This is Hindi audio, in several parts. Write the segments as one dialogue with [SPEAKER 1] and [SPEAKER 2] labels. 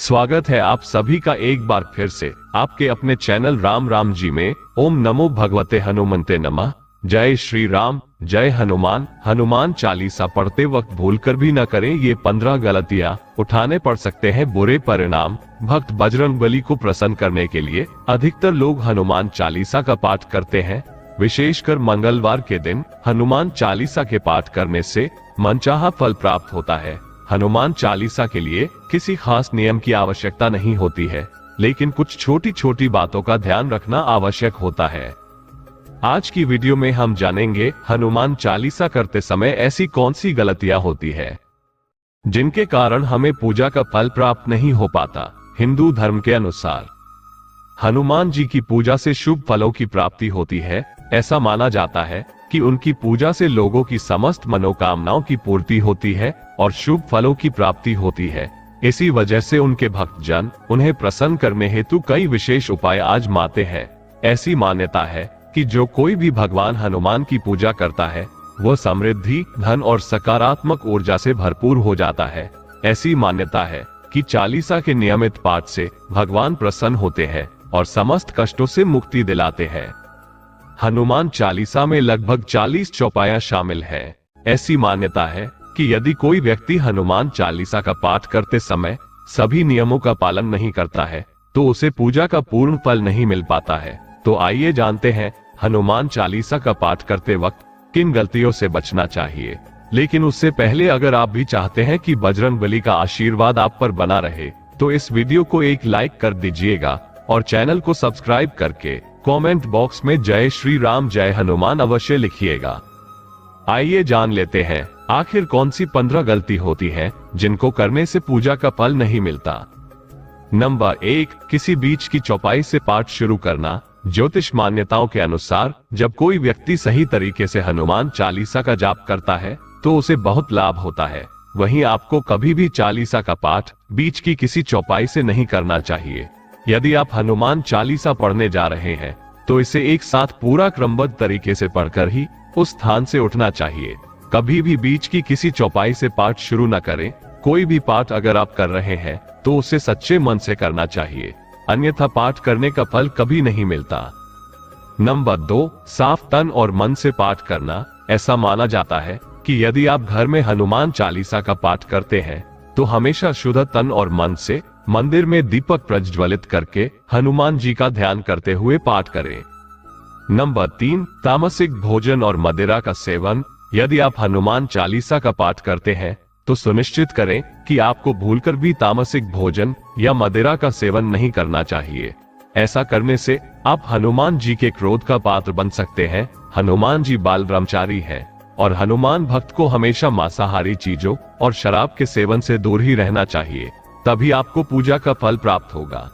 [SPEAKER 1] स्वागत है आप सभी का एक बार फिर से आपके अपने चैनल राम राम जी में। ओम नमो भगवते हनुमंते नमः। जय श्री राम, जय हनुमान। हनुमान चालीसा पढ़ते वक्त भूलकर भी न करें ये 15 गलतियां, उठाने पड़ सकते हैं बुरे परिणाम। भक्त बजरंगबली को प्रसन्न करने के लिए अधिकतर लोग हनुमान चालीसा का पाठ करते हैं। विशेषकर मंगलवार के दिन हनुमान चालीसा के पाठ करने से मनचाहा फल प्राप्त होता है। हनुमान चालीसा के लिए किसी खास नियम की आवश्यकता नहीं होती है, लेकिन कुछ छोटी छोटी बातों का ध्यान रखना आवश्यक होता है। आज की वीडियो में हम जानेंगे हनुमान चालीसा करते समय ऐसी कौन सी गलतियां होती है जिनके कारण हमें पूजा का फल प्राप्त नहीं हो पाता। हिंदू धर्म के अनुसार हनुमान जी की पूजा से शुभ फलों की प्राप्ति होती है। ऐसा माना जाता है कि उनकी पूजा से लोगों की समस्त मनोकामनाओं की पूर्ति होती है और शुभ फलों की प्राप्ति होती है। इसी वजह से उनके भक्तजन उन्हें प्रसन्न करने हेतु कई विशेष उपाय आजमाते हैं। ऐसी मान्यता है कि जो कोई भी भगवान हनुमान की पूजा करता है वह समृद्धि, धन और सकारात्मक ऊर्जा से भरपूर हो जाता है। ऐसी मान्यता है कि चालीसा के नियमित पाठ से भगवान प्रसन्न होते हैं और समस्त कष्टों से मुक्ति दिलाते हैं। हनुमान चालीसा में लगभग 40 चौपाइयां शामिल हैं। ऐसी मान्यता है कि यदि कोई व्यक्ति हनुमान चालीसा का पाठ करते समय सभी नियमों का पालन नहीं करता है तो उसे पूजा का पूर्ण फल नहीं मिल पाता है। तो आइए जानते हैं हनुमान चालीसा का पाठ करते वक्त किन गलतियों से बचना चाहिए। लेकिन उससे पहले अगर आप भी चाहते हैं कि बजरंगबली का आशीर्वाद आप पर बना रहे तो इस वीडियो को एक लाइक कर दीजिएगा और चैनल को सब्सक्राइब करके कमेंट बॉक्स में जय श्री राम, जय हनुमान अवश्य लिखिएगा। आइए जान लेते हैं आखिर कौन सी 15 गलती होती हैं जिनको करने से पूजा का फल नहीं मिलता। नंबर 1, किसी बीच की चौपाई से पाठ शुरू करना। ज्योतिष मान्यताओं के अनुसार जब कोई व्यक्ति सही तरीके से हनुमान चालीसा का जाप करता है तो उसे बहुत लाभ होता है। वहीं आपको कभी भी चालीसा का पाठ बीच की किसी चौपाई से नहीं करना चाहिए। यदि आप हनुमान चालीसा पढ़ने जा रहे हैं तो इसे एक साथ पूरा क्रमबद्ध तरीके से पढ़कर ही उस स्थान से उठना चाहिए। कभी भी बीच की किसी चौपाई से पाठ शुरू न करें। कोई भी पाठ अगर आप कर रहे हैं तो उसे सच्चे मन से करना चाहिए, अन्यथा पाठ करने का फल कभी नहीं मिलता। नंबर 2, साफ तन और मन से पाठ करना। ऐसा माना जाता है कि यदि आप घर में हनुमान चालीसा का पाठ करते हैं तो हमेशा शुद्ध तन और मन से मंदिर में दीपक प्रज्वलित करके हनुमान जी का ध्यान करते हुए पाठ करें। नंबर 3, तामसिक भोजन और मदिरा का सेवन। यदि आप हनुमान चालीसा का पाठ करते हैं तो सुनिश्चित करें कि आपको भूलकर भी तामसिक भोजन या मदिरा का सेवन नहीं करना चाहिए। ऐसा करने से आप हनुमान जी के क्रोध का पात्र बन सकते हैं। हनुमान जी बाल ब्रह्मचारी हैं और हनुमान भक्त को हमेशा मांसाहारी चीजों और शराब के सेवन से दूर ही रहना चाहिए, तभी आपको पूजा का फल प्राप्त होगा।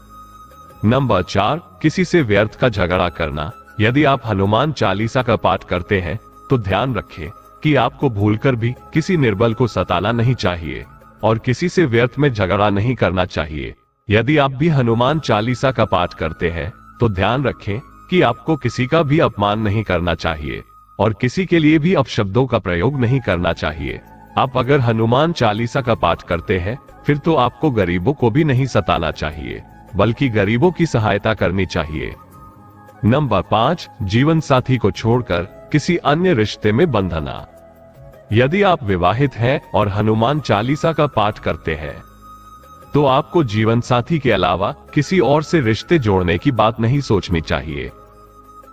[SPEAKER 1] नंबर 4, किसी से व्यर्थ का झगड़ा करना। यदि आप हनुमान चालीसा का पाठ करते हैं तो ध्यान रखें कि आपको भूलकर भी किसी निर्बल को सताना नहीं चाहिए और किसी से व्यर्थ में झगड़ा नहीं करना चाहिए। यदि आप भी हनुमान चालीसा का पाठ करते हैं तो ध्यान रखें कि आपको किसी का भी अपमान नहीं करना चाहिए और किसी के लिए भी अपशब्दों का प्रयोग नहीं करना चाहिए। आप अगर हनुमान चालीसा का पाठ करते हैं फिर तो आपको गरीबों को भी नहीं सताना चाहिए, बल्कि गरीबों की सहायता करनी चाहिए। नंबर 5, जीवन साथी को छोड़कर किसी अन्य रिश्ते में बंधना। यदि आप विवाहित हैं और हनुमान चालीसा का पाठ करते हैं तो आपको जीवन साथी के अलावा किसी और से रिश्ते जोड़ने की बात नहीं सोचनी चाहिए।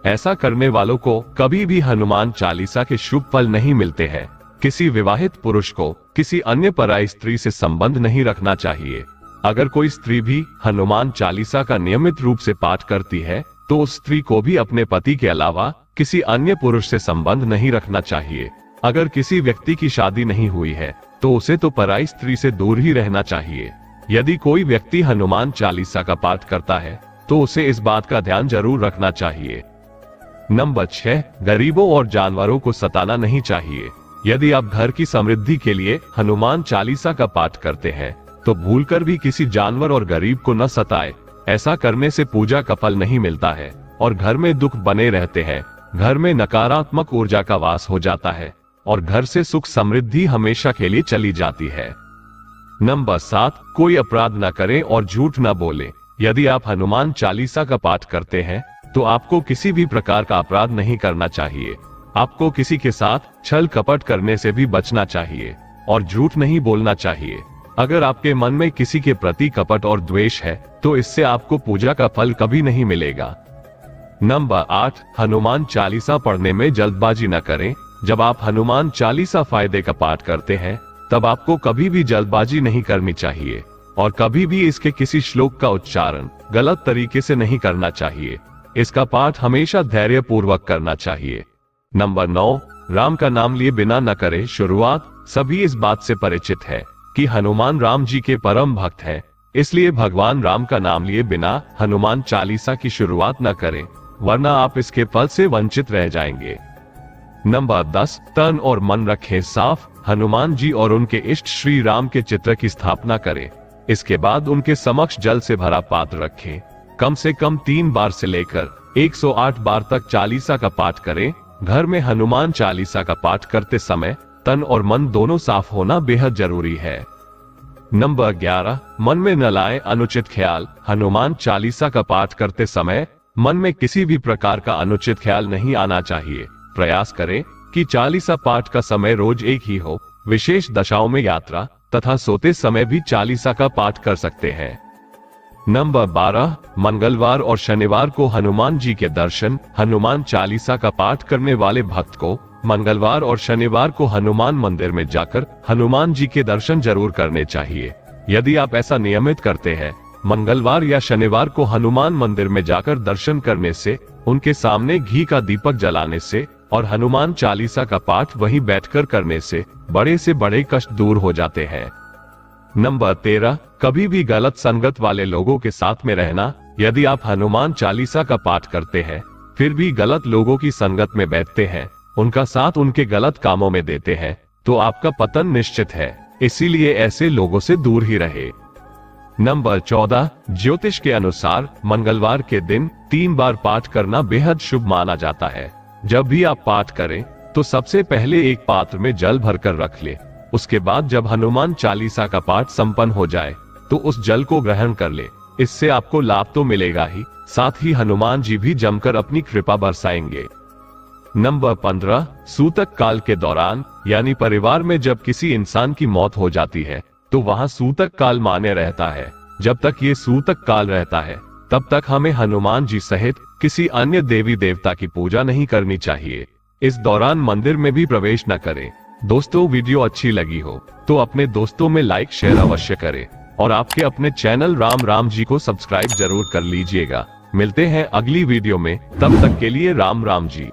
[SPEAKER 1] ऐसा करने वालों को कभी भी हनुमान चालीसा के शुभ फल नहीं मिलते हैं। किसी विवाहित पुरुष को किसी अन्य पराई स्त्री से संबंध नहीं रखना चाहिए। अगर कोई स्त्री भी हनुमान चालीसा का नियमित रूप से पाठ करती है तो उस स्त्री को भी अपने पति के अलावा किसी अन्य पुरुष से संबंध नहीं रखना चाहिए। अगर किसी व्यक्ति की शादी नहीं हुई है तो उसे तो पराई स्त्री से दूर ही रहना चाहिए। यदि कोई व्यक्ति हनुमान चालीसा का पाठ करता है तो उसे इस बात का ध्यान जरूर रखना चाहिए। नंबर 6, गरीबों और जानवरों को सताना नहीं चाहिए। यदि आप घर की समृद्धि के लिए हनुमान चालीसा का पाठ करते हैं तो भूलकर भी किसी जानवर और गरीब को न सताए। ऐसा करने से पूजा का फल नहीं मिलता है और घर में दुख बने रहते हैं। घर में नकारात्मक ऊर्जा का वास हो जाता है और घर से सुख समृद्धि हमेशा के लिए चली जाती है। नंबर 7, कोई अपराध न करें और झूठ न बोलें। यदि आप हनुमान चालीसा का पाठ करते हैं तो आपको किसी भी प्रकार का अपराध नहीं करना चाहिए। आपको किसी के साथ छल कपट करने से भी बचना चाहिए और झूठ नहीं बोलना चाहिए। अगर आपके मन में किसी के प्रति कपट और द्वेष है तो इससे आपको पूजा का फल कभी नहीं मिलेगा। नंबर 8, हनुमान चालीसा पढ़ने में जल्दबाजी न करें। जब आप हनुमान चालीसा फायदे का पाठ करते हैं तब आपको कभी भी जल्दबाजी नहीं करनी चाहिए और कभी भी इसके किसी श्लोक का उच्चारण गलत तरीके से नहीं करना चाहिए। इसका पाठ हमेशा धैर्य पूर्वक करना चाहिए। नंबर 9, राम का नाम लिए बिना न करें शुरुआत। सभी इस बात से परिचित है कि हनुमान राम जी के परम भक्त हैं, इसलिए भगवान राम का नाम लिए बिना हनुमान चालीसा की शुरुआत न करें, वरना आप इसके फल से वंचित रह जाएंगे। नंबर 10, तन और मन रखें साफ। हनुमान जी और उनके इष्ट श्री राम के चित्र की स्थापना करें। इसके बाद उनके समक्ष जल से भरा पात्र रखें। कम से कम 3 बार से लेकर 108 बार तक चालीसा का पाठ करें। घर में हनुमान चालीसा का पाठ करते समय तन और मन दोनों साफ होना बेहद जरूरी है। नंबर 11, मन में न लाएं अनुचित ख्याल। हनुमान चालीसा का पाठ करते समय मन में किसी भी प्रकार का अनुचित ख्याल नहीं आना चाहिए। प्रयास करें कि चालीसा पाठ का समय रोज एक ही हो। विशेष दशाओं में यात्रा तथा सोते समय भी चालीसा का पाठ कर सकते हैं। नंबर 12, मंगलवार और शनिवार को हनुमान जी के दर्शन। हनुमान चालीसा का पाठ करने वाले भक्त को मंगलवार और शनिवार को हनुमान मंदिर में जाकर हनुमान जी के दर्शन जरूर करने चाहिए। यदि आप ऐसा नियमित करते हैं, मंगलवार या शनिवार को हनुमान मंदिर में जाकर दर्शन करने से, उनके सामने घी का दीपक जलाने से और हनुमान चालीसा का पाठ वहीं बैठकर करने से बड़े से बड़े कष्ट दूर हो जाते हैं। नंबर 13, कभी भी गलत संगत वाले लोगों के साथ में रहना। यदि आप हनुमान चालीसा का पाठ करते हैं फिर भी गलत लोगों की संगत में बैठते हैं, उनका साथ उनके गलत कामों में देते हैं, तो आपका पतन निश्चित है। इसीलिए ऐसे लोगों से दूर ही रहे। नंबर 14, ज्योतिष के अनुसार मंगलवार के दिन 3 बार पाठ करना बेहद शुभ माना जाता है। जब भी आप पाठ करें तो सबसे पहले एक पात्र में जल भरकर रख ले। उसके बाद जब हनुमान चालीसा का पाठ संपन्न हो जाए तो उस जल को ग्रहण कर ले। इससे आपको लाभ तो मिलेगा ही, साथ ही हनुमान जी भी जमकर अपनी कृपा बरसाएंगे। नंबर 15, सूतक काल के दौरान, यानी परिवार में जब किसी इंसान की मौत हो जाती है तो वहां सूतक काल मान्य रहता है। जब तक ये सूतक काल रहता है तब तक हमें हनुमान जी सहित किसी अन्य देवी देवता की पूजा नहीं करनी चाहिए। इस दौरान मंदिर में भी प्रवेश न करें। दोस्तों, वीडियो अच्छी लगी हो तो अपने दोस्तों में लाइक शेयर अवश्य करें और आपके अपने चैनल राम राम जी को सब्सक्राइब जरूर कर लीजिएगा। मिलते हैं अगली वीडियो में, तब तक के लिए राम राम जी।